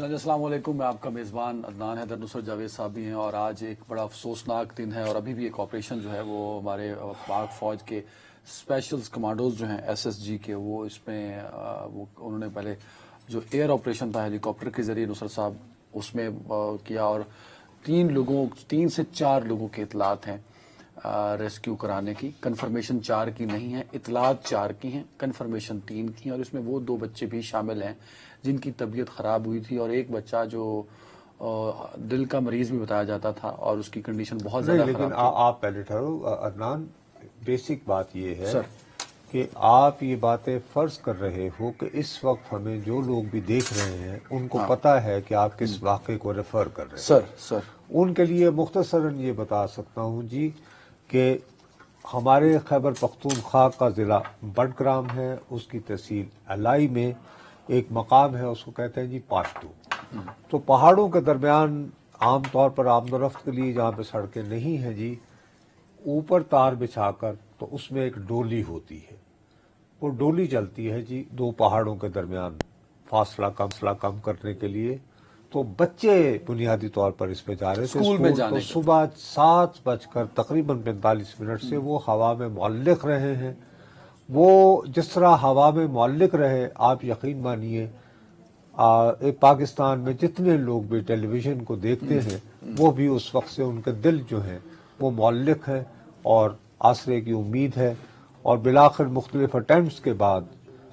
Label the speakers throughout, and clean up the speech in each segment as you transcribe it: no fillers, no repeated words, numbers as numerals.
Speaker 1: جی السلام علیکم، میں آپ کا میزبان عدنان حیدر نصرت جاوید صاحب بھی ہیں، اور آج ایک بڑا افسوسناک دن ہے، اور ابھی بھی ایک آپریشن جو ہے وہ ہمارے پاک فوج کے اسپیشلز کمانڈوز جو ہیں SSG کے، وہ اس میں انہوں نے پہلے جو ایئر آپریشن تھا ہیلی کاپٹر کے ذریعے نصرت صاحب اس میں کیا، اور 3 سے 4 لوگوں کے اطلاعات ہیں ریسکیو کرانے کی. کنفرمیشن 4 کی نہیں ہے، اطلاعات 4 کی ہیں، کنفرمیشن 3 کی ہیں، اور اس میں وہ 2 بچے بھی شامل ہیں جن کی طبیعت خراب ہوئی تھی، اور ایک بچہ جو دل کا مریض بھی بتایا جاتا تھا اور اس کی کنڈیشن بہت زیادہ خراب تھی.
Speaker 2: لیکن آپ پہلے ٹھہرو عدنان، بیسک بات یہ ہے
Speaker 1: سر
Speaker 2: کہ آپ یہ باتیں فرض کر رہے ہو کہ اس وقت ہمیں جو لوگ بھی دیکھ رہے ہیں ان کو پتہ ہے کہ آپ کس واقعے کو ریفر کر رہے ہیں.
Speaker 1: سر
Speaker 2: ان کے لیے مختصراً یہ بتا سکتا ہوں جی کہ ہمارے خیبر پختونخوا کا ضلع بٹگرام ہے، اس کی تحصیل الائی میں ایک مقام ہے، اس کو کہتے ہیں جی پاشتو. تو پہاڑوں کے درمیان عام طور پر آمد و رفت کے لیے جہاں پہ سڑکیں نہیں ہیں جی، اوپر تار بچھا کر تو اس میں ایک ڈولی ہوتی ہے، وہ ڈولی چلتی ہے جی 2 پہاڑوں کے درمیان فاصلہ کم کرنے کے لیے. تو بچے بنیادی طور پر اس پہ جا رہے تھے
Speaker 1: اسکول میں جانے
Speaker 2: تو صبح 7 تقریباً 45 منٹ سے وہ ہوا میں معلق رہے ہیں. وہ جس طرح ہوا میں معلق رہے، آپ یقین مانیے پاکستان میں جتنے لوگ بھی ٹیلی ویژن کو دیکھتے ہیں وہ بھی اس وقت سے ان کے دل جو ہیں وہ معلق ہے اور آسرے کی امید ہے. اور بالآخر مختلف اٹیمپٹس کے بعد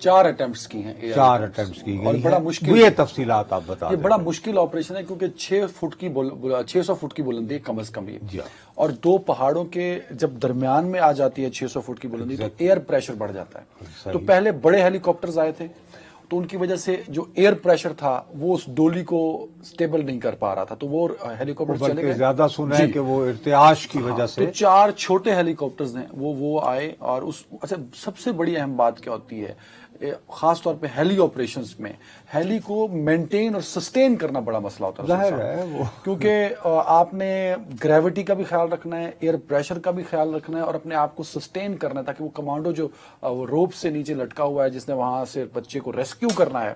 Speaker 1: 4 اٹیمپٹس کی ہیں،
Speaker 2: 4 اٹیمپٹس کی
Speaker 1: اور
Speaker 2: گئی
Speaker 1: بڑا
Speaker 2: ہیں.
Speaker 1: مشکل،
Speaker 2: یہ تفصیلات آپ بتا
Speaker 1: یہ
Speaker 2: دیں.
Speaker 1: بڑا مشکل آپریشن ہے کیونکہ 600 فٹ کی بلندی کم از کم،
Speaker 2: جی
Speaker 1: یہ اور 2 پہاڑوں کے جب درمیان میں آ جاتی ہے 600 فٹ کی بلندی تو ایئر پریشر بڑھ جاتا ہے. تو پہلے بڑے ہیلی کاپٹرز آئے تھے تو ان کی وجہ سے جو ایئر پریشر تھا وہ اس ڈولی کو سٹیبل نہیں کر پا رہا تھا، تو وہ ہیلی کاپٹر چلے
Speaker 2: بلکہ
Speaker 1: گئے.
Speaker 2: زیادہ سنا ہے کہ وہ ارتعاش کی وجہ سے
Speaker 1: تو 4 چھوٹے ہیلی کاپٹرز ہیں وہ آئے، اور اچھا سب سے بڑی اہم بات کیا ہوتی ہے خاص طور پہ ہیلی آپریشنز میں، ہیلی کو مینٹین اور سسٹین کرنا بڑا مسئلہ ہوتا ہے.
Speaker 2: ظاہر ہے وہ
Speaker 1: کیونکہ آپ نے گریوٹی کا بھی خیال رکھنا ہے، ایئر پریشر کا بھی خیال رکھنا ہے، اور اپنے آپ کو سسٹین کرنا ہے تاکہ وہ کمانڈو جو روپ سے نیچے لٹکا ہوا ہے جس نے وہاں سے بچے کو ریسکیو کرنا ہے،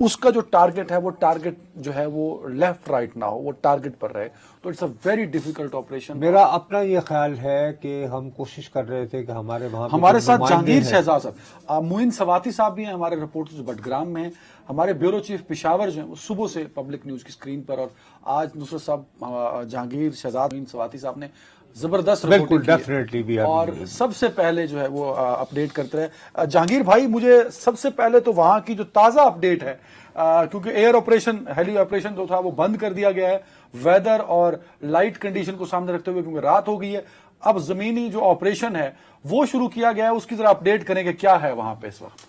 Speaker 1: اس کا جو ٹارگٹ ہے وہ ٹارگٹ جو ہے وہ لیفٹ رائٹ نہ ہو، وہ ٹارگٹ پر رہے. تو it's a very difficult operation.
Speaker 2: میرا اپنا یہ خیال ہے کہ ہم کوشش کر رہے تھے کہ
Speaker 1: ہمارے ساتھ جہانگیر شہزاد صاحب، معین سواتی صاحب بھی ہیں، ہمارے رپورٹرز بٹگرام میں ہیں، ہمارے بیورو چیف پشاور جو ہیں وہ صبح سے پبلک نیوز کی سکرین پر، اور آج نصرت صاحب جہانگیر شہزاد معین سواتی صاحب نے زبردست
Speaker 2: بالکل
Speaker 1: رپورٹنگ
Speaker 2: ڈیفینیٹلی بھی
Speaker 1: اور سب سے پہلے جو ہے وہ اپڈیٹ کرتے رہے. جہانگیر بھائی، مجھے سب سے پہلے تو وہاں کی جو تازہ اپڈیٹ ہے، کیونکہ ایئر آپریشن ہیلی آپریشن جو تھا وہ بند کر دیا گیا ہے ویدر اور لائٹ کنڈیشن کو سامنے رکھتے ہوئے، کیونکہ رات ہو گئی ہے. اب زمینی جو آپریشن ہے وہ شروع کیا گیا ہے، اس کی ذرا اپڈیٹ کریں کہ کیا ہے وہاں پہ اس وقت.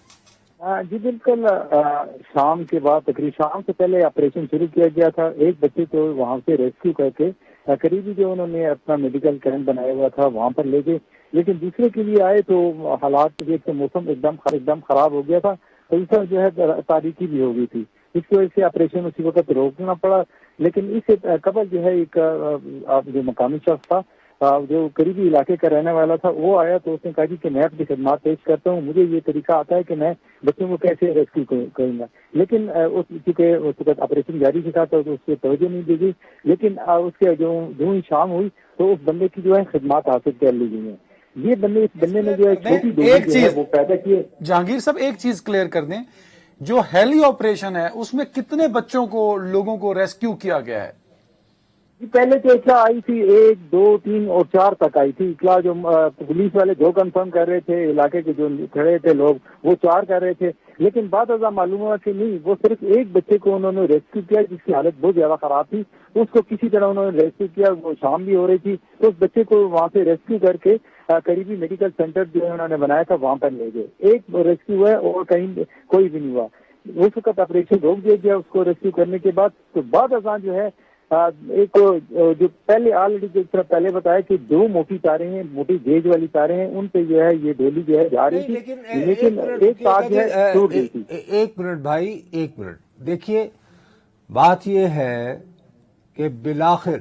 Speaker 3: جی بالکل، شام کے بعد تقریباً شام سے پہلے آپریشن شروع کیا گیا تھا. ایک بچے کو وہاں سے ریسکیو کر کے قریبی جو انہوں نے اپنا میڈیکل کیمپ بنایا ہوا تھا وہاں پر لے گئے، لیکن دوسرے کے لیے آئے تو حالات ایک موسم ایک دم خراب ہو گیا تھا، تو جو ہے تاریکی بھی ہو گئی تھی، اس کی وجہ سے آپریشن اسی وقت روکنا پڑا. لیکن اس سے قبل جو ہے ایک جو مقامی شخص تھا جو قریبی علاقے کا رہنے والا تھا، وہ آیا تو اس نے کہا کہ میں اپنی خدمات پیش کرتا ہوں، مجھے یہ طریقہ آتا ہے کہ میں بچوں کو کیسے ریسکیو کروں گا. لیکن چونکہ اس وقت آپریشن جاری تھا تو اس سے توجہ نہیں دی گئی. لیکن اس کے جو ہی شام ہوئی تو اس بندے کی جو ہے خدمات حاصل کر لی گئی ہیں. یہ بندے اس بندے نے جو ہے چھوٹی ڈولی جو ہے وہ پیدا کیے.
Speaker 1: جہانگیر صاحب ایک چیز کلیئر کر دیں، جو ہیلی آپریشن ہے اس میں کتنے بچوں کو لوگوں کو ریسکیو کیا گیا ہے؟
Speaker 3: پہلے تو اطلاع آئی تھی 1 2 3 اور 4 تک آئی تھی اطلاع. جو پولیس والے جو کنفرم کر رہے تھے، علاقے کے جو کھڑے تھے لوگ وہ 4 کر رہے تھے، لیکن بعد ازاں معلوم ہوا کہ نہیں، وہ صرف ایک بچے کو انہوں نے ریسکیو کیا جس کی حالت بہت زیادہ خراب تھی. اس کو کسی طرح انہوں نے ریسکیو کیا، وہ شام بھی ہو رہی تھی تو اس بچے کو وہاں سے ریسکیو کر کے قریبی میڈیکل سینٹر جو انہوں نے بنایا تھا وہاں پر لے گئے. ایک ریسکیو ہوا اور کہیں کوئی بھی نہیں ہوا. اس وقت آپریشن روک دیا گیا اس کو ریسکیو کرنے کے بعد. تو بعد ازاں جو ہے ایک جو پہلے آلریڈی جس طرح پہلے بتایا کہ 2 موٹی تاریں ہیں، موٹی گیج والی تاریں ہیں، ان پہ جو ہے یہ ڈولی جو ہے جا رہی تھی، لیکن ایک تار جو ہے ٹوٹ گئی تھی.
Speaker 2: 1 منٹ بھائی، 1 منٹ دیکھیے، بات یہ ہے کہ بالآخر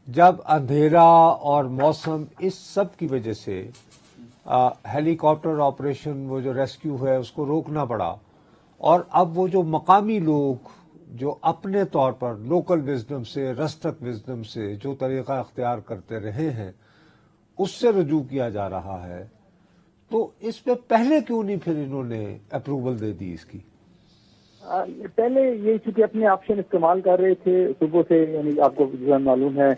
Speaker 2: جب اندھیرا اور موسم اس سب کی وجہ سے ہیلی کاپٹر آپریشن وہ جو ریسکیو ہے اس کو روکنا پڑا، اور اب وہ جو مقامی لوگ جو اپنے طور پر لوکل وزڈم سے رسٹک وزڈم سے جو طریقہ اختیار کرتے رہے ہیں اس سے رجوع کیا جا رہا ہے، تو اس پہ پہلے کیوں نہیں پھر انہوں نے اپروول دے دی اس کی؟
Speaker 3: پہلے یہ چونکہ اپنے آپشن استعمال کر رہے تھے صبح سے، یعنی آپ کو معلوم ہے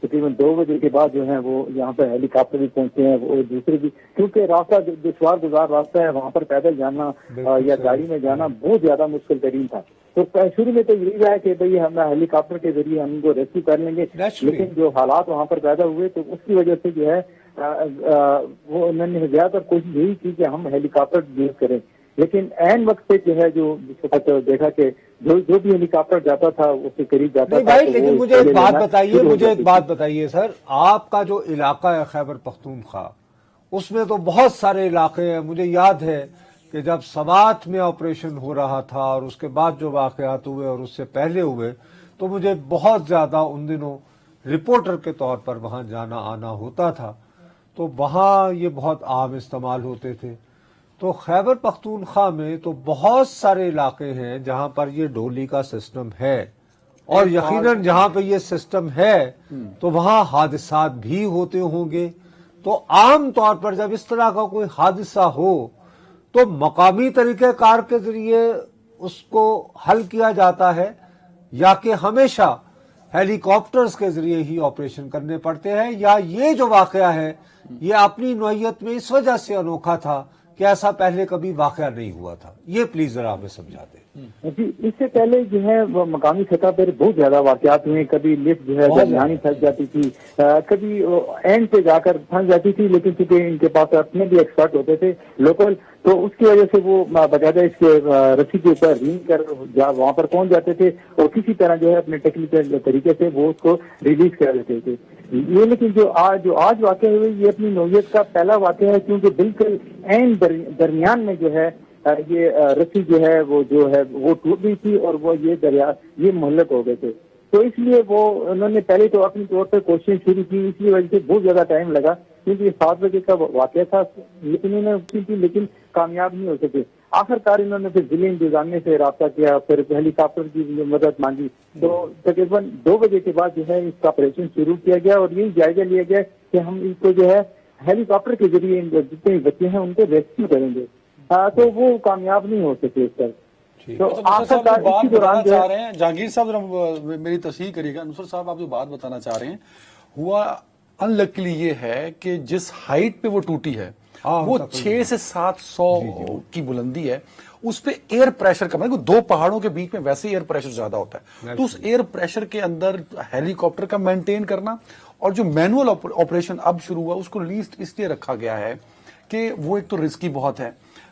Speaker 3: تقریباً 2 بجے کے بعد جو ہے وہ یہاں پہ ہیلی کاپٹر بھی پہنچے ہیں، وہ دوسرے بھی، کیونکہ راستہ دشوار گزار راستہ ہے، وہاں پر پیدل جانا یا گاڑی میں جانا بہت زیادہ مشکل ترین تھا. تو شروع میں تو یہی رہا کہ بھئی ہم ہیلی کاپٹر کے ذریعے ہم کو ریسکیو کر لیں گے، لیکن جو حالات وہاں پر پیدا ہوئے تو اس کی وجہ سے جو ہے وہ انہوں نے زیادہ تر کوشش یہی کی کہ ہم ہیلی کاپٹر یوز کریں، لیکن عین وقت پہ جو ہے جو دیکھا کہ جو بھی ہیلی کاپٹر جاتا تھا اس کے قریب جاتا
Speaker 2: نہیں
Speaker 3: تھا.
Speaker 2: بھائی، لیکن مجھے ایک بات بتائیے سر، آپ کا جو علاقہ ہے خیبر پختونخوا، اس میں تو بہت سارے علاقے ہیں. مجھے یاد ہے کہ جب سوات میں آپریشن ہو رہا تھا اور اس کے بعد جو واقعات ہوئے اور اس سے پہلے ہوئے، تو مجھے بہت زیادہ ان دنوں رپورٹر کے طور پر وہاں جانا آنا ہوتا تھا، تو وہاں یہ بہت عام استعمال ہوتے تھے. تو خیبر پختونخوا میں تو بہت سارے علاقے ہیں جہاں پر یہ ڈولی کا سسٹم ہے، اور یقیناً جہاں پہ یہ سسٹم ہے تو وہاں حادثات بھی ہوتے ہوں گے. تو عام طور پر جب اس طرح کا کوئی حادثہ ہو تو مقامی طریقہ کار کے ذریعے اس کو حل کیا جاتا ہے، یا کہ ہمیشہ ہیلی کاپٹرز کے ذریعے ہی آپریشن کرنے پڑتے ہیں، یا یہ جو واقعہ ہے یہ اپنی نوعیت میں اس وجہ سے انوکھا تھا کہ ایسا پہلے کبھی واقعہ نہیں ہوا تھا؟ یہ پلیز ذرا ہمیں سمجھا دیں.
Speaker 3: جی، اس سے پہلے جو ہے وہ مقامی سطح پر بہت زیادہ واقعات ہوئے. کبھی لفٹ جو ہے درمیان ہی پھنس جاتی تھی، کبھی اینڈ پہ جا کر پھنس جاتی تھی، لیکن چونکہ ان کے پاس اپنے بھی ایکسپرٹ ہوتے تھے لوکل، تو اس کی وجہ سے وہ باقاعدہ اس کے رسی کے اوپر رینگ کر وہاں پر پہنچ جاتے تھے اور کسی طرح جو ہے اپنے ٹیکنیکل طریقے سے وہ اس کو ریلیز کر دیتے تھے. یہ لیکن جو آج واقع ہوئی یہ اپنی نوعیت کا پہلا واقعہ ہے، کیونکہ بالکل عین درمیان میں جو ہے یہ رسی جو ہے وہ ٹوٹ گئی تھی اور وہ یہ مہلک ہو گئے تھے. تو اس لیے وہ انہوں نے پہلے تو اپنی طور پر کوشش شروع کی، اس کی وجہ سے بہت زیادہ ٹائم لگا، کیونکہ یہ 7 بجے کا واقعہ تھا، لیکن انہوں نے کی تھی لیکن کامیاب نہیں ہو سکے. آخر کار انہوں نے پھر ضلع انتظامیہ سے رابطہ کیا، پھر ہیلی کاپٹر کی مدد مانگی، تو تقریباً 2 بجے کے بعد جو ہے اس کا آپریشن شروع کیا گیا اور یہی جائزہ لیا گیا کہ ہم اس کو جو ہے ہیلی کاپٹر کے ذریعے جتنے بچے ہیں ان کو ریسکیو کریں گے. تو وہ کامیاب نہیں ہو سکے اس پر. تو
Speaker 1: نصر صاحب جو بات بتانا چاہ رہے ہیں، جہانگیر صاحب میری تصحیح کریے گا، نصر صاحب آپ جو بات بتانا چاہ رہے ہیں ہوا ان لکلی یہ ہے کہ جس ہائٹ پہ وہ ٹوٹی ہے وہ 600 سے 700 کی بلندی ہے، اس پہ ایئر پریشر کم ہے. 2 پہاڑوں کے بیچ میں ویسے ایئر پریشر زیادہ ہوتا ہے، تو اس ایئر پریشر کے اندر ہیلی کاپٹر کا مینٹین کرنا، اور جو مینول آپریشن اب شروع ہوا اس کو لیسٹ اس لیے رکھا گیا ہے کہ وہ ایک تو رسکی بہت ہے،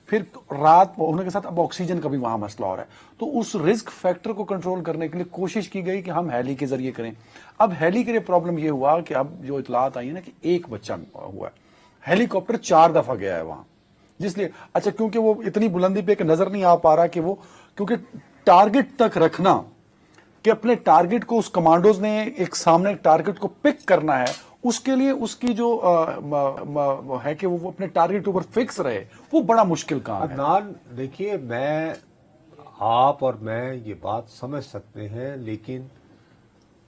Speaker 1: پھر رات ہونے کے ساتھ اب آکسیجن کا بھی وہاں مسئلہ ہو رہا ہے، تو اس رسک فیکٹر کو کنٹرول کرنے کے لیے کوشش کی گئی کہ ہم ہیلی کے ذریعے کریں. اب ہیلی کے لیے پرابلم یہ ہوا کہ اب جو اطلاعات آئی ہیں نا کہ ایک بچہ ہوا ہے، ہیلی کاپٹر 4 دفعہ گیا ہے وہاں، جس لیے اچھا کیونکہ وہ اتنی بلندی پہ کہ نظر نہیں آ پا رہا کہ وہ، کیونکہ ٹارگٹ تک رکھنا کہ اپنے ٹارگٹ کو اس کمانڈوز نے ایک سامنے ٹارگٹ کو پک کرنا ہے، اس کے لیے اس کی جو ہے کہ وہ اپنے ٹارگٹ کے اوپر فکس رہے، وہ بڑا مشکل کام ہے.
Speaker 2: عدنان دیکھیے، آپ اور میں یہ بات سمجھ سکتے ہیں، لیکن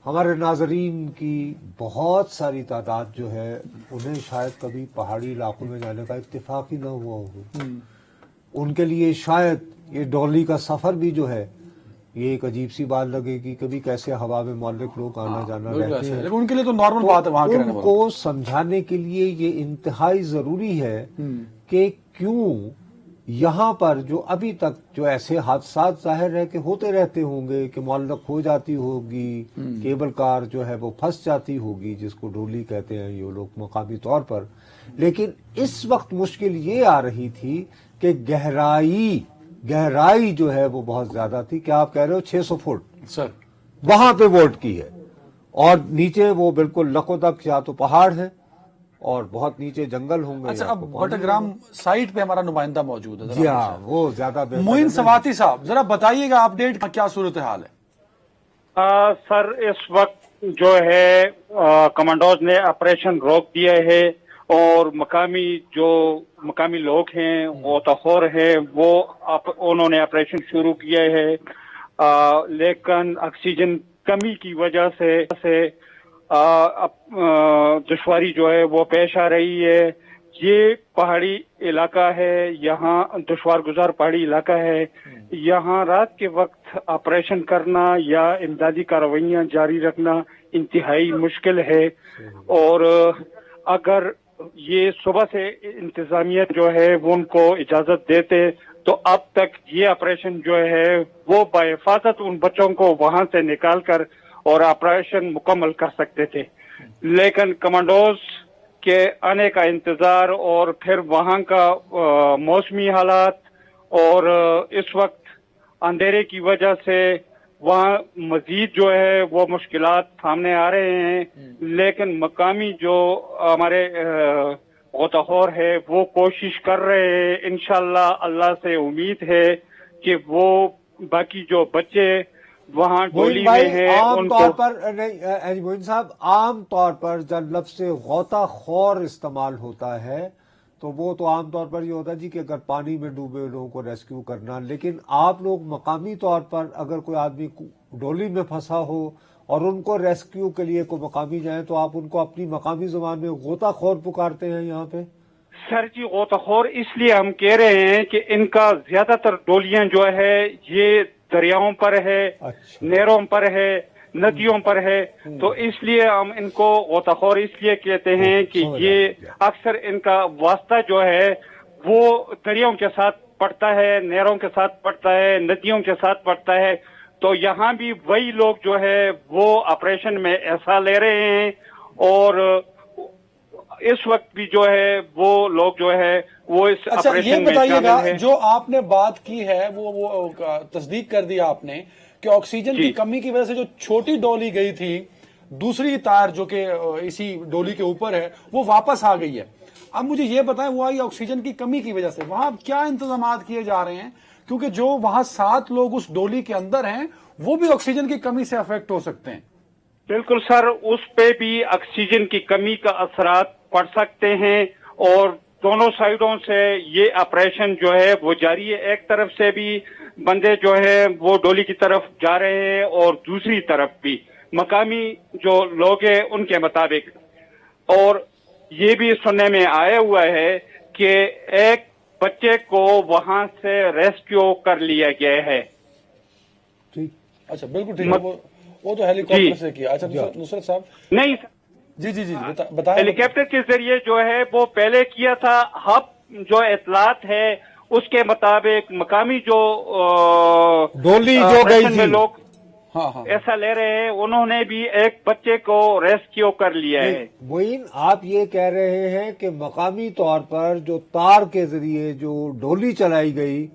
Speaker 2: ہمارے ناظرین کی بہت ساری تعداد جو ہے انہیں شاید کبھی پہاڑی علاقوں میں جانے کا اتفاق ہی نہ ہوا ہو. ان کے لیے شاید یہ ڈولی کا سفر بھی جو ہے یہ ایک عجیب سی بات لگے گی، کبھی کیسے ہوا میں معلق لوگ آنا جانا رہتے ہیں،
Speaker 1: ان کے لیے تو نارمل بات ہے وہاں کے رہنے والوں
Speaker 2: کو سمجھانے کے لیے یہ انتہائی ضروری ہے کہ کیوں یہاں پر جو ابھی تک جو ایسے حادثات ظاہر ہے کہ ہوتے رہتے ہوں گے کہ معلق ہو جاتی ہوگی، کیبل کار جو ہے وہ پھنس جاتی ہوگی، جس کو ڈولی کہتے ہیں یہ لوگ مقامی طور پر، لیکن اس وقت مشکل یہ آ رہی تھی کہ گہرائی جو ہے وہ بہت زیادہ تھی. کیا آپ کہہ رہے ہو 600 فٹ
Speaker 1: سر
Speaker 2: وہاں پہ ووٹ کی ہے، اور نیچے وہ بالکل لکو تک یا تو پہاڑ ہے اور بہت نیچے جنگل ہوں گے.
Speaker 1: اچھا، اب بٹگرام سائٹ پہ ہمارا نمائندہ موجود ہے،
Speaker 2: جی ہاں، وہ زیادہ
Speaker 1: معین سواتی صاحب ذرا بتائیے گا اپڈیٹ کیا صورتحال ہے؟
Speaker 4: سر اس وقت جو ہے کمانڈوز نے آپریشن روک دیا ہے اور مقامی لوگ ہیں غوطہ خور ہیں، انہوں نے آپریشن شروع کیا ہے. لیکن آکسیجن کمی کی وجہ سے دشواری جو ہے وہ پیش آ رہی ہے. یہ پہاڑی علاقہ ہے, یہاں دشوار گزار پہاڑی علاقہ ہے, یہاں رات کے وقت آپریشن کرنا یا امدادی کارروائیاں جاری رکھنا انتہائی مشکل ہے. اور اگر یہ صبح سے انتظامیہ جو ہے وہ ان کو اجازت دیتے تو اب تک یہ آپریشن جو ہے وہ بحفاظت ان بچوں کو وہاں سے نکال کر اور آپریشن مکمل کر سکتے تھے. لیکن کمانڈوز کے آنے کا انتظار اور پھر وہاں کا موسمی حالات اور اس وقت اندھیرے کی وجہ سے وہاں مزید جو ہے وہ مشکلات سامنے آ رہے ہیں. لیکن مقامی جو ہمارے غوطہ خور ہے وہ کوشش کر رہے ہیں. انشاءاللہ اللہ سے امید ہے کہ وہ باقی جو بچے وہاں ڈولی میں ہیں
Speaker 2: عام طور پر نہیں معین صاحب، عام طور پر جب لفظ غوطہ خور استعمال ہوتا ہے تو وہ تو عام طور پر یہ ہوتا ہے جی کہ اگر پانی میں ڈوبے لوگوں کو ریسکیو کرنا، لیکن آپ لوگ مقامی طور پر اگر کوئی آدمی ڈولی میں پھنسا ہو اور ان کو ریسکیو کے لیے کوئی مقامی جائیں تو آپ ان کو اپنی مقامی زبان میں غوطہ خور پکارتے ہیں یہاں پہ؟
Speaker 4: سر جی غوطہ خور اس لیے ہم کہہ رہے ہیں کہ ان کا زیادہ تر ڈولیاں جو ہے یہ دریاؤں پر ہے، نہروں پر ہے، ندیوں پر ہے، تو اس لیے ہم ان کو غوطہ خور اس لیے کہتے ہیں کہ یہ اکثر ان کا واسطہ جو ہے وہ دریاؤں کے ساتھ پڑتا ہے، نہروں کے ساتھ پڑتا ہے، ندیوں کے ساتھ پڑتا ہے. تو یہاں بھی وہی لوگ جو ہے وہ آپریشن میں حصہ لے رہے ہیں اور اس وقت بھی جو ہے وہ لوگ جو ہے وہ اس آپریشن میں شامل ہے.
Speaker 1: جو آپ نے بات کی ہے وہ تصدیق کر دیا آپ نے کہ آکسیجن کی کمی کی وجہ سے جو چھوٹی ڈولی گئی تھی دوسری تار جو کہ اسی ڈولی کے اوپر ہے وہ واپس آ گئی ہے. اب مجھے یہ بتائیں وہ آئی آکسیجن کی کمی کی وجہ سے وہاں کیا انتظامات کیے جا رہے ہیں، کیونکہ جو وہاں 7 لوگ اس ڈولی کے اندر ہیں وہ بھی آکسیجن کی کمی سے افیکٹ ہو سکتے ہیں.
Speaker 4: بالکل سر، اس پہ بھی آکسیجن کی کمی کا اثرات پڑ سکتے ہیں اور دونوں سائیڈوں سے یہ آپریشن جو ہے وہ جاری ہے. ایک طرف سے بھی بندے جو ہے وہ ڈولی کی طرف جا رہے ہیں اور دوسری طرف بھی مقامی جو لوگ ہیں ان کے مطابق. اور یہ بھی سننے میں آیا ہوا ہے کہ ایک بچے کو وہاں سے ریسکیو کر لیا گیا ہے.
Speaker 1: اچھا بالکل ٹھیک ہے، وہ تو ہیلی کاپٹر سے کیا. اچھا نصرت صاحب
Speaker 4: نہیں
Speaker 1: جی بتائیں.
Speaker 4: ہیلی کاپٹر کے ذریعے جو ہے وہ پہلے کیا تھا. اب جو اطلاعات ہے اس کے مطابق مقامی جو
Speaker 2: ڈولی جو گئی تھی
Speaker 4: لوگ ایسا لے رہے ہیں انہوں نے بھی ایک بچے کو ریسکیو کر لیا ہے.
Speaker 2: معین آپ یہ کہہ رہے ہیں کہ مقامی طور پر جو تار کے ذریعے جو ڈولی چلائی گئی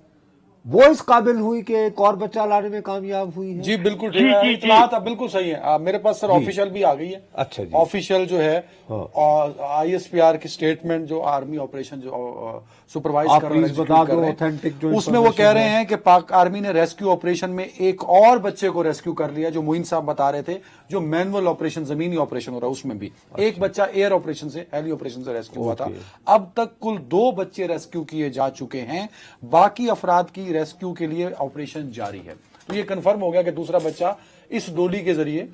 Speaker 2: وہ اس قابل ہوئی کہ ایک اور بچہ لانے میں کامیاب ہوئی ہے؟
Speaker 1: جی بالکل ٹھیک ہے، اطلاعات بالکل صحیح ہے. میرے پاس سر آفیشیل بھی آ گئی ہے.
Speaker 2: اچھا جی،
Speaker 1: آفیشیل جو ہے آئی ایس پی آر کی سٹیٹمنٹ جو آرمی آپریشن جو سپروائز کر رہے ہیں اس میں وہ کہہ رہے ہیں کہ پاک آرمی نے ریسکیو آپریشن میں ایک اور بچے کو ریسکیو کر لیا جو معین صاحب بتا رہے تھے، جو مینول آپریشن زمینی آپریشن ہو رہا ہے اس میں بھی ایک بچہ ایئر آپریشن سے ہیلی آپریشن سے ریسکیو ہوا تھا. اب تک کل 2 بچے ریسکیو کیے جا چکے ہیں، باقی افراد کی ریسکیو کے لیے آپریشن جاری ہے. تو یہ کنفرم ہو گیا کہ دوسرا بچہ اس ڈولی کے ذریعے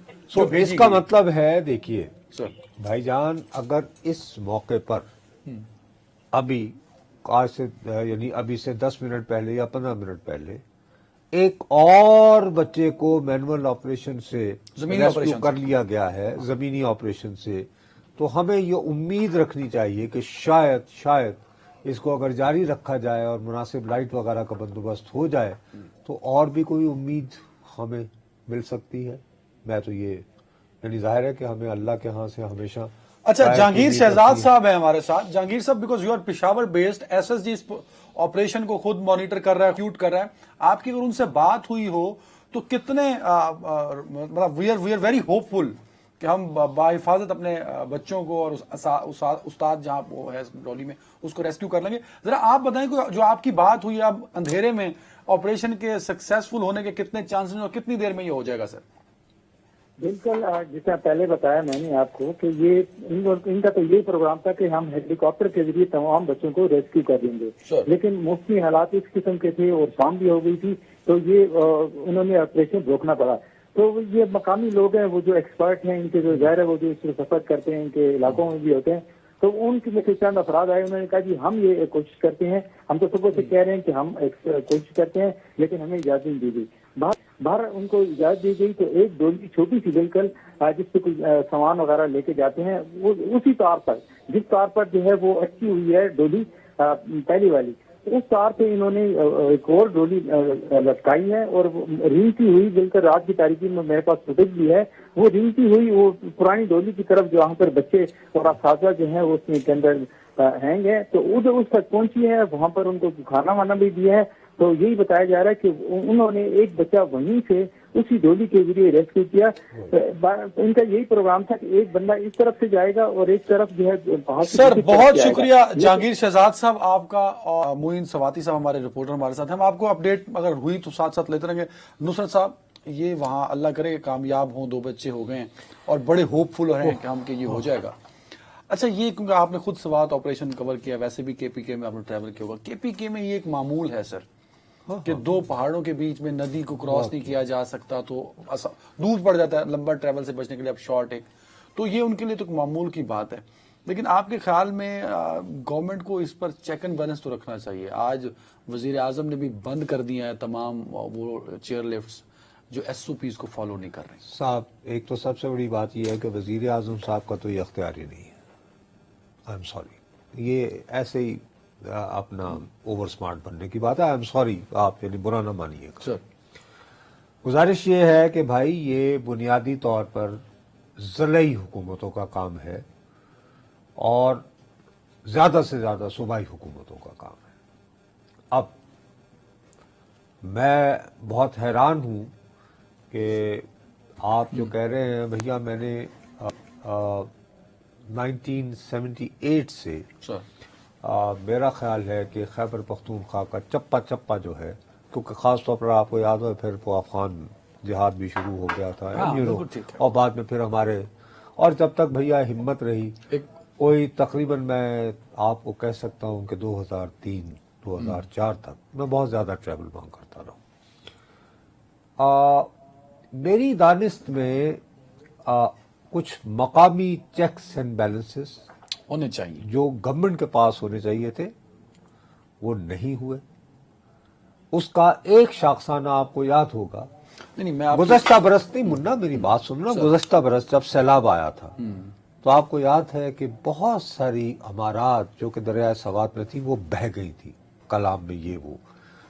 Speaker 2: اس کا مطلب ہے دیکھیے
Speaker 1: سر
Speaker 2: بھائی جان، اگر اس موقع پر ابھی آج سے یعنی ابھی سے 10 منٹ پہلے یا 15 منٹ پہلے ایک اور بچے کو مینول آپریشن سے ریسکیو کر لیا گیا ہے زمینی آپریشن سے، تو ہمیں یہ امید رکھنی چاہیے کہ شاید اس کو اگر جاری رکھا جائے اور مناسب لائٹ وغیرہ کا بندوبست ہو جائے تو اور بھی کوئی امید ہمیں مل سکتی ہے. میں تو یہ یعنی ظاہر ہے کہ ہمیں اللہ کے ہاں سے ہمیشہ.
Speaker 1: اچھا جہانگیر شہزاد صاحب ہیں ہمارے ساتھ. جہانگیر صاحب because you are Peshawar based, S S G اس آپریشن کو خود مانیٹر کر رہا ہے، ایکسیکیوٹ کر رہا ہے. آپ کی اگر ان سے بات ہوئی ہو تو کتنے مطلب وی آر ویری ہوپ فل کہ ہم باحفاظت اپنے بچوں کو اور استاد جہاں وہ ہے ڈولی میں اس کو ریسکیو کر لیں گے. ذرا آپ بتائیں کہ جو آپ کی بات ہوئی اب اندھیرے میں آپریشن کے سکسیسفل ہونے کے کتنے چانسز ہیں اور کتنی دیر میں یہ ہو جائے گا سر؟
Speaker 3: بالکل، جیسا پہلے بتایا میں نے آپ کو کہ یہ ان کا تو یہی پروگرام تھا کہ ہم ہیلی کاپٹر کے ذریعے تمام بچوں کو ریسکیو کر لیں گے، لیکن موسمی حالات اس قسم کے تھے اور شام بھی ہو گئی تھی تو یہ انہوں نے آپریشن روکنا پڑا. تو یہ مقامی لوگ ہیں وہ جو ایکسپرٹ ہیں ان کے جو ظاہر ہے وہ جو اس میں سفر کرتے ہیں ان کے علاقوں میں بھی ہوتے ہیں, تو ان کے میں سے چند افراد آئے, انہوں نے کہا جی ہم یہ کوشش کرتے ہیں, ہم تو صبح سے کہہ رہے ہیں کہ ہم کوشش کرتے ہیں لیکن ہمیں اجازت نہیں دی گئی. باہر ان کو اجازت دی گئی تو ایک ڈولی چھوٹی سی وہیکل جس پہ کوئی سامان وغیرہ لے کے جاتے ہیں, وہ اسی تار پر جس تار پر جو ہے وہ اٹکی ہوئی ہے ڈولی پہلی والی, اس تار پہ انہوں نے ایک اور ڈولی لٹکائی ہے اور رینگتی ہوئی, بالکل رات کی تاریکی میں میرے پاس فوٹیج بھی ہے, وہ رینگتی ہوئی وہ پرانی ڈولی کی طرف جو وہاں پر بچے اور اساتذہ جو ہیں وہ اس میں کے اندر ہینگ ہے, تو ادھر اس تک پہنچی ہے, وہاں پر ان کو کھانا وانا بھی دیا ہے. تو یہی بتایا جا رہا ہے کہ انہوں نے ایک بچہ وہیں سے اسی ڈولی کے ذریعے ریسکیو کیا. ان کا یہی پروگرام تھا کہ ایک بندہ اس طرف سے جائے گا اور ایک طرف جو ہے.
Speaker 1: سر بہت شکریہ جہانگیر شہزاد صاحب آپ کا, اور معین سواتی صاحب ہمارے رپورٹر ہمارے ساتھ. ہم آپ کو اپڈیٹ اگر ہوئی تو ساتھ ساتھ لیتے رہیں گے. نصرت صاحب یہ وہاں اللہ کرے کامیاب ہوں, 2 بچے ہو گئے ہیں اور بڑے ہوپ فل ہیں کہ ہم کہ یہ ہو جائے گا. اچھا یہ کیونکہ آپ نے خود سوات آپریشن کور کیا, ویسے بھی کے پی کے میں آپ نے ٹریول کیا ہوگا, کے پی کے میں یہ ایک معمول ہے سر کہ 2 پہاڑوں کے بیچ میں ندی کو کراس نہیں کیا جا سکتا تو دور پڑ جاتا ہے, لمبا ٹریول سے بچنے کے لیے اب شارٹ ایک, تو یہ ان کے لیے تو معمول کی بات ہے. لیکن آپ کے خیال میں گورنمنٹ کو اس پر چیک اینڈ بیلنس تو رکھنا چاہیے. آج وزیر اعظم نے بھی بند کر دیا ہے تمام وہ چیئر لفٹس جو ایس او پیز کو فالو نہیں کر رہے ہیں.
Speaker 2: صاحب ایک تو سب سے بڑی بات یہ ہے کہ وزیر اعظم صاحب کا تو یہ اختیار ہی نہیں ہے. آئی ایم سوری, یہ ایسے ہی اپنا اوور سمارٹ بننے کی بات ہے. آئی ایم سوری, آپ یعنی برا نہ مانیے گا. گزارش یہ ہے کہ بھائی یہ بنیادی طور پر ضلعی حکومتوں کا کام ہے اور زیادہ سے زیادہ صوبائی حکومتوں کا کام ہے. اب میں بہت حیران ہوں کہ آپ جو کہہ رہے ہیں بھیا, میں نے 1978 سے میرا خیال ہے کہ خیبر پختونخوا کا چپا چپا جو ہے, کیونکہ خاص طور پر آپ کو یاد ہو پھر وہ افغان جہاد بھی شروع ہو گیا تھا اور بعد میں پھر ہمارے, اور جب تک بھیا ہمت رہی کوئی تقریباً میں آپ کو کہہ سکتا ہوں کہ 2003-2004 تک میں بہت زیادہ ٹریول وہاں کرتا رہا. میری دانست میں کچھ مقامی چیکس اینڈ بیلنسز
Speaker 1: ہونے چاہیے
Speaker 2: جو گورنمنٹ کے پاس ہونے چاہیے تھے وہ نہیں ہوئے. اس کا ایک شاخسانہ آپ کو یاد ہوگا, گزشتہ برس نہیں منا, میری بات سننا, گزشتہ برس جب سیلاب آیا تھا تو آپ کو یاد ہے کہ بہت ساری عمارات جو کہ دریائے سوات میں تھی وہ بہہ گئی تھی, کلام میں یہ وہ.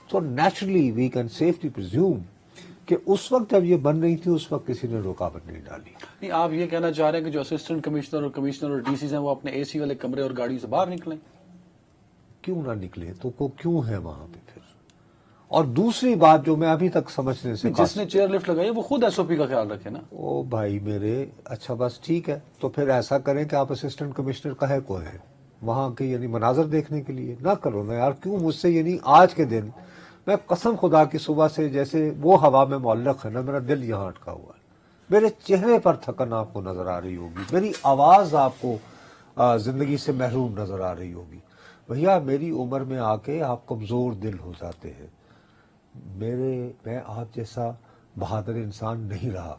Speaker 2: تو naturally we can safely presume کہ اس وقت جب یہ بن رہی تھی اس وقت کسی نے رکاوٹ نہیں ڈالی.
Speaker 1: نہیں, آپ یہ کہنا چاہ رہے ہیں کہ جو اسسٹنٹ کمشنر اور کمشنر اور ڈی سیز ہیں وہ اپنے اے سی والے کمرے اور گاڑیوں سے باہر نکلیں؟
Speaker 2: کیوں نہ نکلے, تو کو کیوں ہے وہاں پہ پھر. اور دوسری بات جو میں ابھی تک سمجھنے سے,
Speaker 1: جس نے چیئر لفٹ لگائی وہ خود ایس او پی کا خیال رکھے نا.
Speaker 2: او بھائی میرے, اچھا بس ٹھیک ہے, تو پھر ایسا کریں کہ آپ اسسٹنٹ کمشنر کہے کو ہے وہاں کے یعنی مناظر دیکھنے کے لیے نہ کرو نا یار. کیوں مجھ سے یعنی آج کے دن میں قسم خدا کی صبح سے جیسے وہ ہوا میں معلق ہے نا, میرا دل یہاں اٹکا ہوا ہے. میرے چہرے پر تھکن آپ کو نظر آ رہی ہوگی, میری آواز آپ کو زندگی سے محروم نظر آ رہی ہوگی. بھیا میری عمر میں آ کے آپ کمزور دل ہو جاتے ہیں. میں آپ جیسا بہادر انسان نہیں رہا,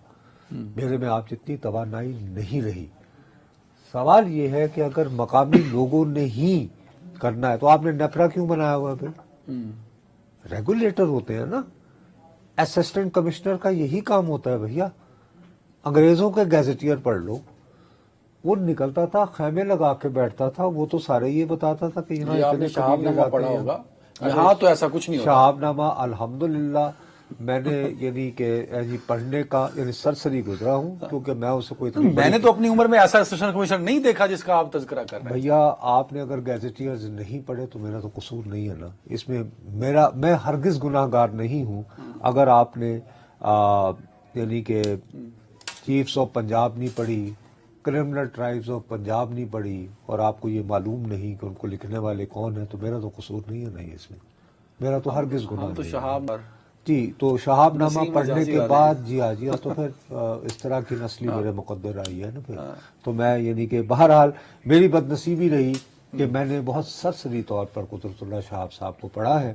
Speaker 2: میرے میں آپ جتنی توانائی نہیں رہی. سوال یہ ہے کہ اگر مقامی لوگوں نے ہی کرنا ہے تو آپ نے نیپرا کیوں بنایا ہوا ہے پھر؟ ریگولیٹر ہوتے ہیں نا, اسسٹنٹ کمشنر کا یہی کام ہوتا ہے بھیا. انگریزوں کے گیزیٹیئر پڑھ لو, وہ نکلتا تھا خیمے لگا کے بیٹھتا تھا, وہ تو سارے یہ بتاتا تھا کہ یہاں اتنے
Speaker 1: شہاب نامہ پڑھا ہوگا, یہاں تو ایسا کچھ نہیں ہوتا.
Speaker 2: شہاب نامہ الحمدللہ میں نے یعنی کہ پڑھنے کا یعنی سرسری گزرا ہوں, کیونکہ میں اسے کوئی
Speaker 1: میں نے تو اپنی عمر میں ایسا اسسٹنٹ کمشنر نہیں دیکھا جس کا آپ تذکرہ کر رہے ہیں.
Speaker 2: بھیا آپ نے اگر گیزیٹیئرز نہیں پڑھے تو میرا تو قصور نہیں ہے نا اس میں. میں ہرگز گناہ گار نہیں ہوں اگر آپ نے یعنی کہ چیفز آف پنجاب نہیں پڑھی, کرمنل ٹرائبز آف پنجاب نہیں پڑھی, اور آپ کو یہ معلوم نہیں کہ ان کو لکھنے والے کون ہیں, تو میرا تو قصور نہیں ہے نہیں اس میں. میرا تو ہرگز گناہ
Speaker 1: تو
Speaker 2: نہیں.
Speaker 1: شہاب
Speaker 2: جی, تو شہاب نامہ پڑھنے کے بعد جی ہاں تو پھر اس طرح کی نسلی میرے مقدر آئی ہے نا پھر. تو میں یعنی کہ بہرحال میری بدنصیبی رہی کہ میں نے بہت سرسری طور پر قدرت اللہ شہاب صاحب کو پڑھا ہے,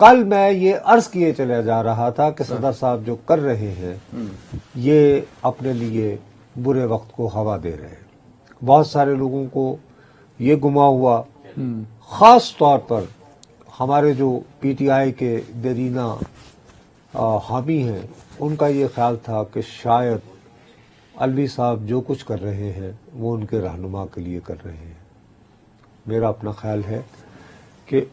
Speaker 2: کل میں یہ عرض کیے چلے جا رہا تھا کہ صدر صاحب جو کر رہے ہیں یہ اپنے لیے برے وقت کو ہوا دے رہے ہیں. بہت سارے لوگوں کو یہ گما ہوا، خاص طور پر ہمارے جو پی ٹی آئی کے دیرینہ حامی ہیں، ان کا یہ خیال تھا کہ شاید الوی صاحب جو کچھ کر رہے ہیں وہ ان کے رہنما کے لیے کر رہے ہیں. میرا اپنا خیال ہے کہ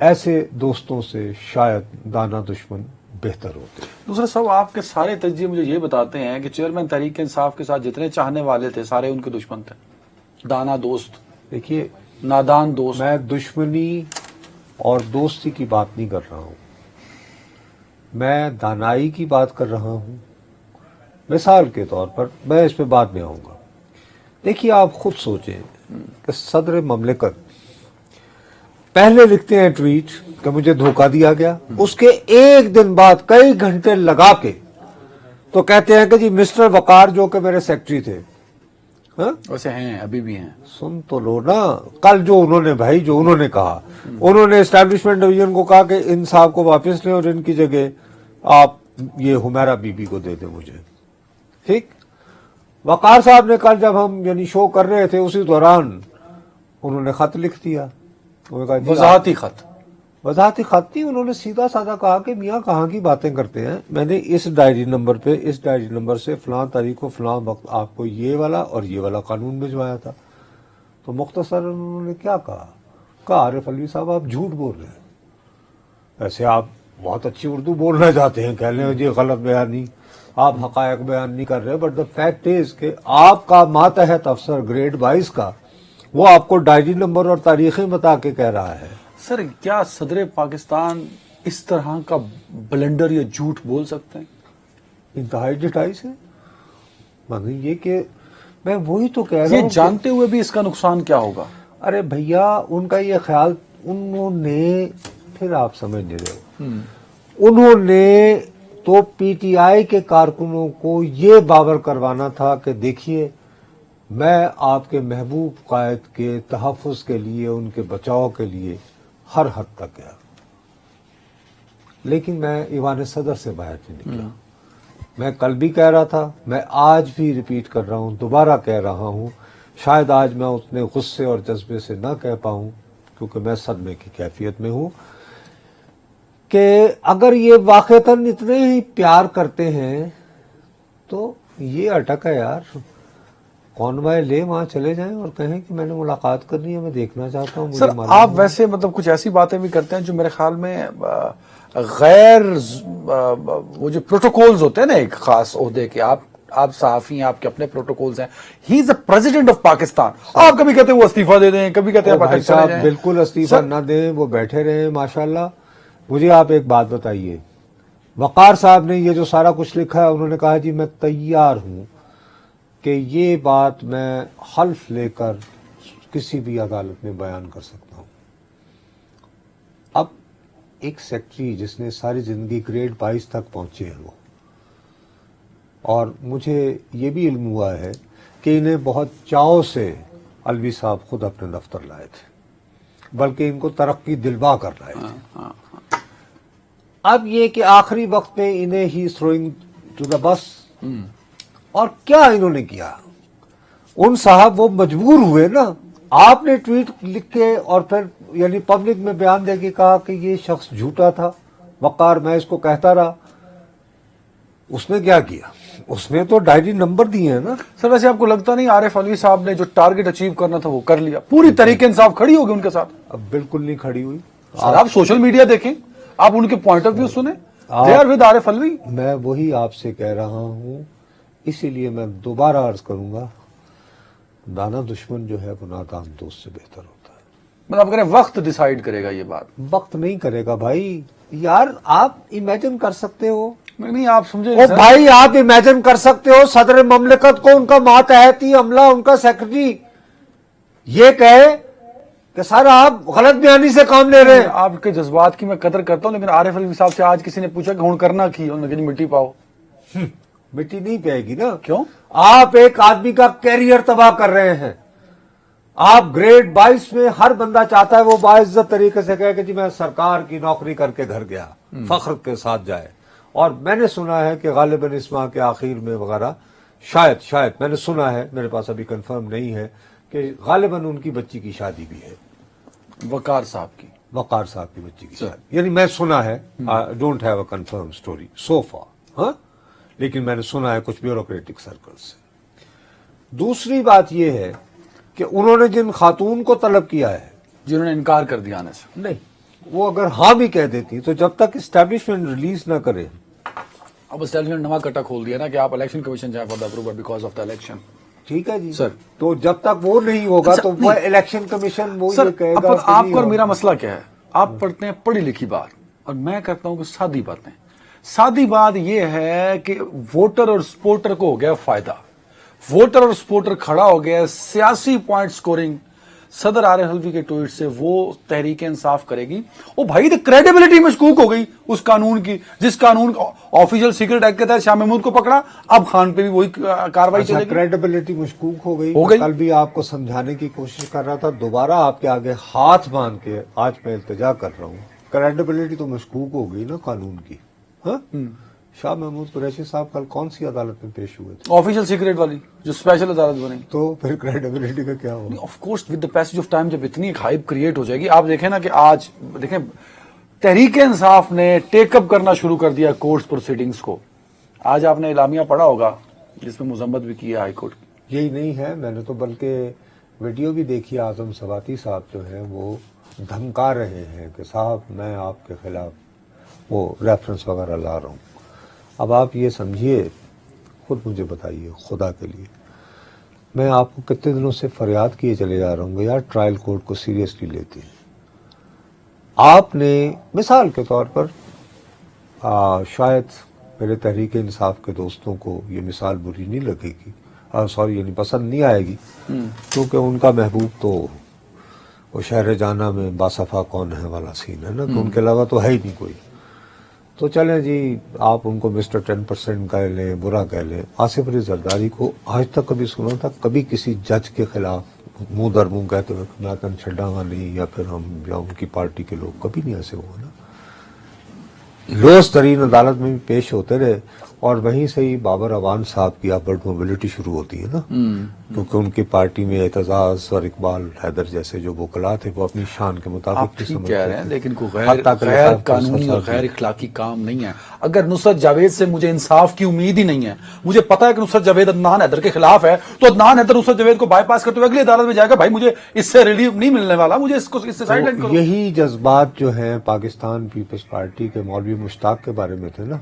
Speaker 2: ایسے دوستوں سے شاید دانا دشمن بہتر ہوتے.
Speaker 1: دوسرا صاحب، آپ کے سارے تجزیے مجھے یہ بتاتے ہیں کہ چیئرمین تحریک انصاف کے ساتھ جتنے چاہنے والے تھے سارے ان کے دشمن تھے. دانا دوست،
Speaker 2: دیکھیے
Speaker 1: نادان دوست.
Speaker 2: میں دشمنی اور دوستی کی بات نہیں کر رہا ہوں، میں دانائی کی بات کر رہا ہوں. مثال کے طور پر میں اس پہ بعد میں آؤں گا. دیکھیے آپ خود سوچیں کہ صدر مملکت پہلے لکھتے ہیں ٹویٹ کہ مجھے دھوکہ دیا گیا، اس کے ایک دن بعد کئی گھنٹے لگا کے تو کہتے ہیں کہ جی مسٹر وقار جو کہ میرے سیکرٹری تھے،
Speaker 1: ویسے ہیں ابھی بھی ہیں. سن
Speaker 2: تو لو نا، کل جو انہوں نے کہا، انہوں نے اسٹیبلشمنٹ ڈویژن کو کہا کہ ان صاحب کو واپس لیں اور ان کی جگہ آپ یہ حمیرہ بی بی کو دے دیں مجھے. ٹھیک، وقار صاحب نے کل جب ہم یعنی شو کر رہے تھے اسی دوران انہوں نے خط لکھ دیا.
Speaker 1: وضاحتی خط
Speaker 2: نہیں، انہوں نے سیدھا سادہ کہا کہ میاں کہاں کی باتیں کرتے ہیں، میں نے اس ڈائری نمبر پہ اس ڈائری نمبر سے فلاں تاریخ کو فلاں وقت آپ کو یہ والا اور یہ والا قانون بھجوایا تھا. تو مختصر انہوں نے کیا کہا عارف الوی صاحب آپ جھوٹ بول رہے ہیں. ایسے آپ بہت اچھی اردو بولنا چاہتے ہیں، کہہ لیں جی غلط بیانی، آپ حقائق بیان نہیں کر رہے، بٹ دا فیکٹ از کہ آپ کا ماتحت افسر گریڈ 22 کا وہ آپ کو ڈائری نمبر اور تاریخیں بتا کے کہہ رہا ہے.
Speaker 1: سر کیا صدر پاکستان اس طرح کا بلنڈر یا جھوٹ بول سکتے ہیں؟
Speaker 2: انتہائی ڈٹائی سے، مگر یہ کہ میں وہی تو کہہ رہا ہوں،
Speaker 1: یہ جانتے ہوئے بھی اس کا نقصان کیا ہوگا؟
Speaker 2: ارے بھیا ان کا یہ خیال، انہوں نے پھر آپ سمجھ نہیں رہے، انہوں نے تو پی ٹی آئی کے کارکنوں کو یہ باور کروانا تھا کہ دیکھیے میں آپ کے محبوب قائد کے تحفظ کے لیے، ان کے بچاؤ کے لیے ہر حد تک گیا، لیکن میں ایوان صدر سے باہر نہیں نکلا. میں کل بھی کہہ رہا تھا، میں آج بھی ریپیٹ کر رہا ہوں، دوبارہ کہہ رہا ہوں، شاید آج میں اتنے غصے اور جذبے سے نہ کہہ پاؤں کیونکہ میں صدمے کی کیفیت میں ہوں، کہ اگر یہ واقعتاً اتنے ہی پیار کرتے ہیں تو یہ اٹک ہے یار، کونوائے لے وہاں چلے جائیں اور کہیں کہ میں نے ملاقات کرنی ہے، میں دیکھنا چاہتا ہوں.
Speaker 1: سر آپ ویسے مطلب کچھ ایسی باتیں بھی کرتے ہیں جو میرے خیال میں غیر وہ جو پروٹوکولز ہوتے ہیں نا ایک خاص عہدے کے، آپ صحافی ہیں، آپ کے اپنے پروٹوکولز ہیں. ہی از اے پریزیڈنٹ آف پاکستان. آپ کبھی کہتے ہیں وہ استعفیٰ دے دیں، کبھی کہتے ہیں
Speaker 2: بھائی صاحب بالکل استعفیٰ نہ دیں، وہ بیٹھے رہیں ماشاءاللہ. مجھے آپ ایک بات بتائیے، وقار صاحب نے یہ جو سارا کچھ لکھا ہے، انہوں نے کہا جی میں تیار ہوں کہ یہ بات میں حلف لے کر کسی بھی عدالت میں بیان کر سکتا ہوں. اب ایک سیکرٹری جس نے ساری زندگی گریڈ 22 تک پہنچے ہیں وہ، اور مجھے یہ بھی علم ہوا ہے کہ انہیں بہت چاؤ سے الوی صاحب خود اپنے دفتر لائے تھے، بلکہ ان کو ترقی دلوا کر لائے تھے. اب یہ کہ آخری وقت میں انہیں ہی تھروئنگ ٹو دا بس، اور کیا انہوں نے کیا؟ ان صاحب وہ مجبور ہوئے نا، آپ نے ٹویٹ لکھ کے اور پھر یعنی پبلک میں بیان دے کے کہا کہ یہ شخص جھوٹا تھا وقار، میں اس کو کہتا رہا. اس نے کیا کیا؟ اس نے تو ڈائری نمبر دیے ہیں نا.
Speaker 1: سر ویسے آپ کو لگتا نہیں عارف الوی صاحب نے جو ٹارگٹ اچیو کرنا تھا وہ کر لیا؟ پوری تحریک انصاف کھڑی ہوگی ان کے ساتھ؟
Speaker 2: اب بالکل نہیں کھڑی ہوئی.
Speaker 1: سر آپ سوشل میڈیا دیکھیں، آپ ان کے پوائنٹ آف ویو سنیں، دے آر ود عارف الوی.
Speaker 2: میں وہی آپ سے کہہ رہا ہوں، اسی لیے میں دوبارہ عرض کروں گا، دانا دشمن جو ہے وہ نادان دوست سے بہتر ہوتا ہے.
Speaker 1: مطلب آپ کہہ رہے ہیں وقت ڈیسائیڈ کرے گا یہ بات؟
Speaker 2: وقت نہیں کرے گا بھائی. یار آپ امیجن کر سکتے ہو،
Speaker 1: نہیں آپ سمجھے
Speaker 2: او بھائی آپ امیجن کر سکتے ہو صدر مملکت کو ان کا ماتحتی عملہ، ان کا سیکرٹری یہ کہے کہ سر آپ غلط بیانی سے کام لے رہے ہیں.
Speaker 1: آپ کے جذبات کی میں قدر کرتا ہوں، لیکن عارف الوی صاحب سے آج کسی نے پوچھا کہ ہوں کرنا کی، انہوں نے کہا مٹی پاؤ.
Speaker 2: مٹی نہیں پائے گی نا.
Speaker 1: کیوں؟
Speaker 2: آپ ایک آدمی کا کیریئر تباہ کر رہے ہیں. آپ گریڈ 22 میں ہر بندہ چاہتا ہے وہ باعزت طریقے سے کہے کہ جی میں سرکار کی نوکری کر کے گھر گیا, فخر کے ساتھ جائے. اور میں نے سنا ہے کہ غالباً اس ماہ کے آخر میں وغیرہ شاید میں نے سنا ہے, میرے پاس ابھی کنفرم نہیں ہے, کہ غالباً ان کی بچی کی شادی بھی ہے,
Speaker 1: وقار صاحب کی,
Speaker 2: وقار صاحب کی بچی کی شادی. یعنی میں سنا ہے, don't have a confirm story so for, ہاں, لیکن میں نے سنا ہے کچھ بیوروکریٹک سرکل سے. دوسری بات یہ ہے کہ انہوں نے جن خاتون کو طلب کیا ہے,
Speaker 1: جنہوں نے انکار کر دیا آنے سے,
Speaker 2: نہیں, وہ اگر ہاں بھی کہہ دیتی تو جب تک اسٹیبلشمنٹ ریلیز نہ کرے.
Speaker 1: اب اسٹیبلشمنٹ نواں کٹا کھول دیا نا کہ آپ الیکشن کمیشن جائیں for the approval because of the election.
Speaker 2: ٹھیک ہے جی
Speaker 1: سر,
Speaker 2: تو جب تک وہ نہیں ہوگا تو وہ الیکشن کمیشن وہ
Speaker 1: سر
Speaker 2: یہ کہے گا.
Speaker 1: آپ کا اور میرا مسئلہ کیا ہے, آپ پڑھتے ہیں پڑھی لکھی بات اور میں کرتا ہوں کہ سادی باتیں. سادی بات یہ ہے کہ ووٹر اور سپورٹر کو ہو گیا فائدہ, ووٹر اور سپورٹر کھڑا ہو گیا سیاسی پوائنٹ سکورنگ. صدر عارف حلوی کے ٹویٹ سے وہ تحریک انصاف کرے گی, وہ بھائی تو کریڈیبلٹی مشکوک ہو گئی اس قانون کی, جس قانون آفیشیل سیکرٹ ایکٹ کے تحت شاہ محمود کو پکڑا, اب خان پہ بھی وہی کاروائی چلے گی.
Speaker 2: کریڈیبلٹی مشکوک ہو گئی. کل بھی آپ کو سمجھانے کی کوشش کر رہا تھا, دوبارہ آپ کے آگے ہاتھ باندھ کے آج میں التجا کر رہا ہوں, کریڈیبلٹی تو مشکوک ہو گئی نا قانون کی. ہاں, شاہ محمود قریشی صاحب کل کون سی عدالت میں پیش ہوئے تھے؟
Speaker 1: آفیشیل سیکرٹ والی جو اسپیشل عدالت بنی.
Speaker 2: تو پھر کریڈیبلٹی کا کیا ہوگا؟
Speaker 1: Of course with the passage of time جب اتنی ایک ہائپ کریٹ ہو جائے گی. آپ دیکھیں نا کہ آج دیکھیں تحریک انصاف نے ٹیک اپ کرنا شروع کر دیا کورٹس پروسیڈنگز کو. آج آپ نے اعلامیہ پڑھا ہوگا جس میں مذمت بھی کی ہے ہائی کورٹ کی.
Speaker 2: یہی نہیں ہے, میں نے تو بلکہ ویڈیو بھی دیکھی, اعظم سواتی صاحب جو ہیں وہ دھمکا رہے ہیں کہ صاحب میں آپ کے خلاف وہ ریفرنس وغیرہ لا رہا ہوں. اب آپ یہ سمجھیے, خود مجھے بتائیے خدا کے لیے, میں آپ کو کتنے دنوں سے فریاد کیے چلے جا رہا ہوں کہ یار ٹرائل کورٹ کو سیریسلی لیتے ہیں. آپ نے مثال کے طور پر شاید میرے تحریک انصاف کے دوستوں کو یہ مثال بری نہیں لگے گی, سوری یعنی پسند نہیں آئے گی, کیونکہ ان کا محبوب تو وہ شہر جانا میں باصفا کون ہے والا سین ہے نا, کہ ان کے علاوہ تو ہے ہی نہیں کوئی. تو چلیں جی, آپ ان کو مسٹر 10% کہہ لیں, برا کہہ لیں. آصف علی زرداری کو آج تک کبھی سنا تھا کبھی کسی جج کے خلاف منہ در منہ کہتے ہوئے ناتن چھڈا گا نہیں, یا پھر ہم یا ان کی پارٹی کے لوگ, کبھی نہیں ایسے ہوا نا. لوس ترین عدالت میں بھی پیش ہوتے رہے, اور وہیں سے ہی بابر اعوان صاحب کی اپورڈ موبلٹی شروع ہوتی ہے نا, کیونکہ ان کی پارٹی میں اعتزاز اور اقبال حیدر جیسے جو وکلا تھے وہ اپنی شان کے مطابق
Speaker 1: آپ ٹھیک کہہ رہے ہیں, لیکن کوئی غیر قانونی اور غیر اخلاقی کام نہیں ہے. اگر نصرت جاوید سے مجھے انصاف کی امید ہی نہیں ہے, مجھے پتا ہے کہ نصرت جاوید عدنان حیدر کے خلاف ہے, تو عدنان حیدر نصرت جاوید کو بائی پاس کرتے ہوئے اگلی عدالت میں جائے گا, بھائی مجھے اس سے ریلیف نہیں ملنے والا, مجھے اس کو اس سے سائیڈ لائن کرو.
Speaker 2: یہی جذبات جو ہیں پاکستان پیپلز پارٹی کے مولوی مشتاق کے بارے میں تھے نا,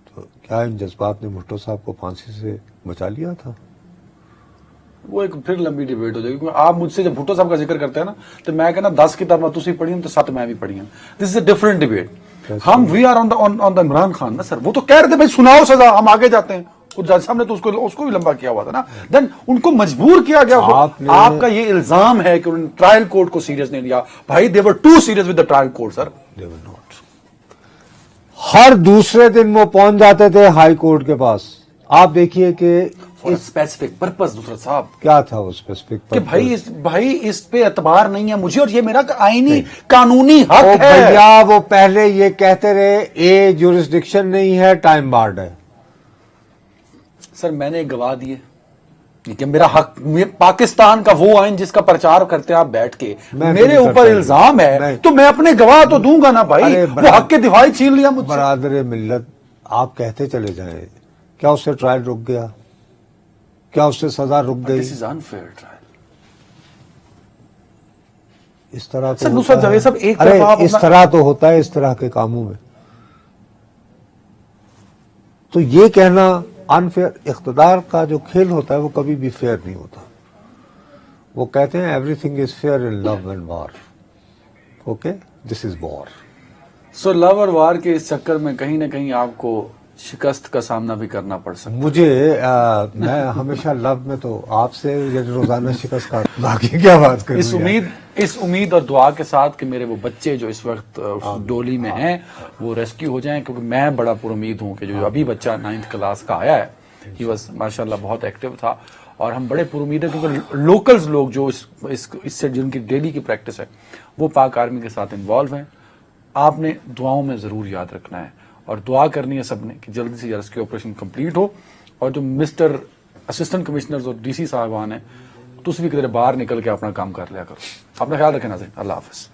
Speaker 2: تو کیا ان جذبات نے بھٹو صاحب کو پھانسی سے بچا لیا تھا؟
Speaker 1: وہ ایک پھر لمبی ڈیبیٹ ہو جائے گی, کیونکہ آپ مجھ سے جب بھٹو صاحب کا ذکر کرتے ہیں نا, تو میں کہنا 10 کتابیں تسی پڑھی ہیں تو 7 میں بھی پڑھی ہیں. دس از اے ڈفرنٹ ڈیبیٹ. ہم وی آر آن دا عمران خان نا سر, وہ تو کہہ رہے تھے بھائی سناؤ سزا, ہم آگے جاتے ہیں. جج صاحب نے تو اس کو بھی لمبا کیا ہوا تھا نا, دین ان کو مجبور کیا گیا. آپ کا یہ الزام ہے کہ انہوں نے ٹرائل کورٹ کو سیریس نہیں لیا. بھائی they were too serious with the trial court sir.
Speaker 2: They were not. ہر دوسرے دن وہ پہنچ جاتے تھے ہائی کورٹ کے پاس. آپ دیکھیے کہ
Speaker 1: اسپیسیفک پرپز نصرت صاحب
Speaker 2: کیا تھا وہ اسپیسیفک
Speaker 1: کہ بھائی اس پہ اعتبار نہیں ہے مجھے, اور یہ میرا آئینی قانونی حق ہے.
Speaker 2: بھیا وہ پہلے یہ کہتے رہے اے جورسڈکشن نہیں ہے, ٹائم بارڈ ہے.
Speaker 1: سر میں نے گواہ دیے کہ میرا حق, پاکستان کا وہ آئین جس کا پرچار کرتے آپ بیٹھ کے, میرے اوپر الزام ہے تو میں اپنے گواہ تو دوں گا نا بھائی. وہ حق کے دفاعی چھین لیا مجھ سے.
Speaker 2: برادر ملت, آپ کہتے چلے جائیں, کیا اس سے ٹرائل رک گیا؟ کیا اس سے سزا رک گئی؟
Speaker 1: This is unfair trial.
Speaker 2: اس طرح
Speaker 1: سر نصرت جاوید صاحب ایک
Speaker 2: ارے
Speaker 1: دفعہ
Speaker 2: اس طرح تو ہوتا ہے اس طرح کے کاموں میں. تو یہ کہنا انفیئر, اقتدار کا جو کھیل ہوتا ہے وہ کبھی بھی فیئر نہیں ہوتا. وہ کہتے ہیں everything is fair in love and war. Okay, this is war.
Speaker 1: So love اور وار کے اس چکر میں کہیں نہ کہیں آپ کو شکست کا سامنا بھی کرنا پڑ سکتا.
Speaker 2: مجھے میں ہمیشہ لو میں تو آپ سے روزانہ شکست کا, باقی کیا بات کریں.
Speaker 1: اس امید اور دعا کے ساتھ کہ میرے وہ بچے جو اس وقت ڈولی میں ہیں وہ ریسکیو ہو جائیں, کیونکہ میں بڑا پر امید ہوں کہ جو ابھی بچہ 9th کلاس کا آیا ہے, ہی واز ماشاءاللہ بہت ایکٹیو تھا, اور ہم بڑے پر امید ہیں کیونکہ لوکلز لوگ جو اس سے جن کی ڈیلی کی پریکٹس ہے وہ پاک آرمی کے ساتھ انوالو ہیں. آپ نے دعاؤں میں ضرور یاد رکھنا ہے اور دعا کرنی ہے سب نے کہ جلدی سے ریسکیو آپریشن کمپلیٹ ہو, اور جو مسٹر اسسٹنٹ کمشنرز اور ڈی سی صاحبان ہیں تو بھی کدھر باہر نکل کے اپنا کام کر لیا کرو. اپنا خیال رکھیں ناظرین, اللہ حافظ.